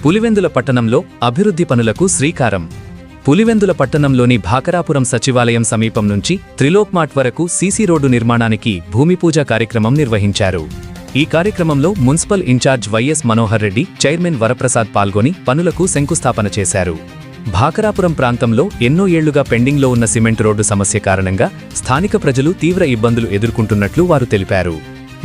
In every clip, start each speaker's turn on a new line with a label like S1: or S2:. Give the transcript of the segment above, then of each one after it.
S1: పులివెందుల పట్టణంలో అభివృద్ధి పనులకు శ్రీకారం. పులివెందుల పట్టణంలోని భాకరాపురం సచివాలయం సమీపం నుంచి త్రిలోక్మార్ట్ వరకు సీసీ రోడ్డు నిర్మాణానికి భూమిపూజ కార్యక్రమం నిర్వహించారు. ఈ కార్యక్రమంలో municipal incharge YS Manohar Reddy, chairman Varaprasad పాల్గొని పనులకు శంకుస్థాపన చేశారు. భాకరాపురం ప్రాంతంలో ఎన్నో ఏళ్లుగా పెండింగ్లో ఉన్న సిమెంట్ రోడ్డు సమస్య కారణంగా స్థానిక ప్రజలు తీవ్ర ఇబ్బందులు ఎదుర్కొంటున్నట్లు వారు తెలిపారు.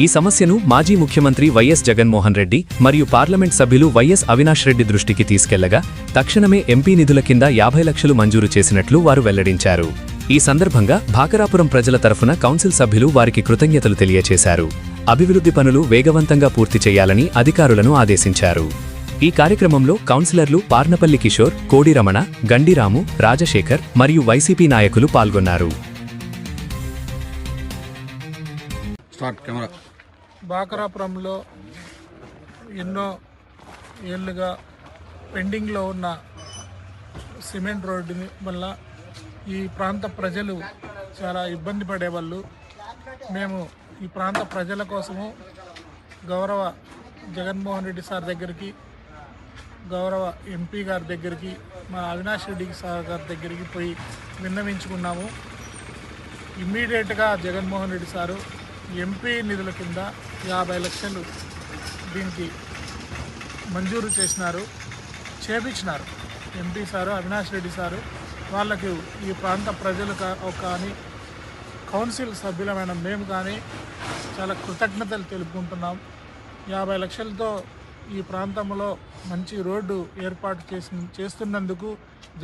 S1: ఈ సమస్యను మాజీ ముఖ్యమంత్రి వైఎస్ జగన్మోహన్ రెడ్డి మరియు పార్లమెంట్ సభ్యులు వైఎస్ అవినాష్ రెడ్డి దృష్టికి తీసుకెళ్లగా తక్షణమే ఎంపీ నిధుల కింద 50 లక్షలు మంజూరు చేసినట్లు వారు వెల్లడించారు. ఈ సందర్భంగా భాకరాపురం ప్రజల తరఫున కౌన్సిల్ సభ్యులు వారికి కృతజ్ఞతలు తెలియచేశారు. అభివృద్ధి పనులు వేగవంతంగా పూర్తి చేయాలని అధికారులను ఆదేశించారు. ఈ కార్యక్రమంలో కౌన్సిలర్లు పార్నపల్లి కిషోర్, కోడి రమణ, గండిరాము, రాజశేఖర్ మరియు వైసీపీ నాయకులు పాల్గొన్నారు.
S2: భాకరాపురంలో ఎన్నో ఏళ్ళుగా పెండింగ్లో ఉన్న సిమెంట్ రోడ్డుని వల్ల ఈ ప్రాంత ప్రజలు చాలా ఇబ్బంది పడేవాళ్ళు. మేము ఈ ప్రాంత ప్రజల కోసము గౌరవ జగన్మోహన్ రెడ్డి సార్ దగ్గరికి, గౌరవ ఎంపీ గారి దగ్గరికి, మా అవినాష్ రెడ్డి సార్ గారి దగ్గరికి పోయి విన్నవించుకున్నాము. ఇమ్మీడియట్గా జగన్మోహన్ రెడ్డి సారు ఎంపీ నిధుల కింద 50 లక్షలు దీనికి మంజూరు చేపించినారు. MP sir Avinash Reddy sir వాళ్ళకి ఈ ప్రాంత ప్రజలు కానీ కౌన్సిల్ సభ్యులమైన మేము కానీ చాలా కృతజ్ఞతలు తెలుపుకుంటున్నాం. 50 లక్షలతో ఈ ప్రాంతంలో మంచి రోడ్డు ఏర్పాటు చేస్తున్నందుకు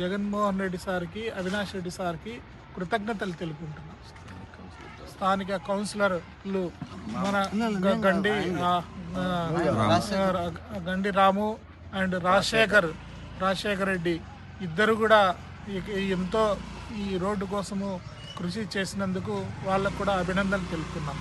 S2: జగన్మోహన్ రెడ్డి సార్కి, అవినాష్ రెడ్డి సార్కి కృతజ్ఞతలు తెలుపుకుంటున్నాం. స్థానిక కౌన్సిలర్లు మన గండి రాము అండ్ రాజశేఖర్ రెడ్డి ఇద్దరు కూడా ఎంతో ఈ రోడ్డు కోసము కృషి చేసినందుకు వాళ్ళకు కూడా అభినందనలు తెలుపుతున్నాం.